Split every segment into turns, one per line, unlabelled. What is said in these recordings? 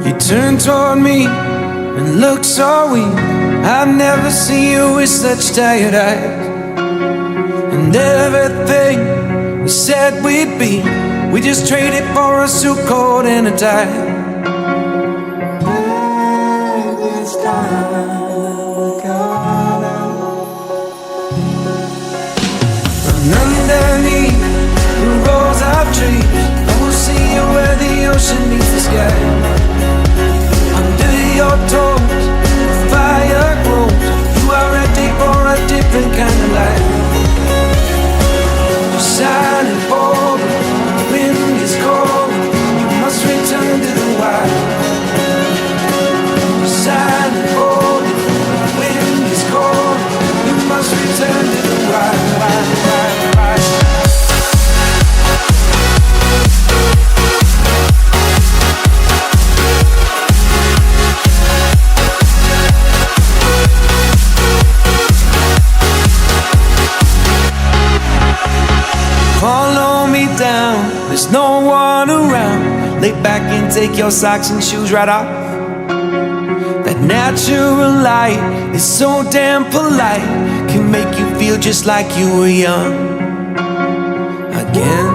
You turn toward me and look so weak. I've never seen you with such tired eyes. And everything we said we'd be, we just traded for a suit coat and a tie. This time we're gonna run underneath the rows of trees. I will see you where the ocean meets the sky. Under your toes, the fire grows. You are ready for a different kind of life. You're shining bold, the wind is cold. You must return to the wild. You're shining bold, the wind is cold. You must return to the wild, wild, wild, wild. Follow me down, there's no one around. Lay back and take your socks and shoes right off. That natural light is so damn polite, can make you feel just like you were young again.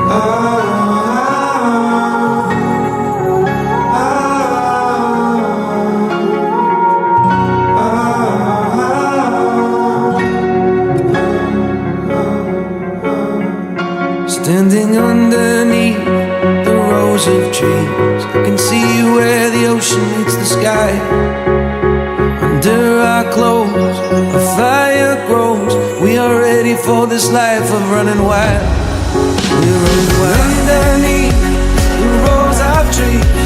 Standing underneath the rows of trees, I can see where the ocean meets the sky. Under our clothes, a fire grows. We are ready for this life of running wild. We're running wild. Underneath the rows of trees,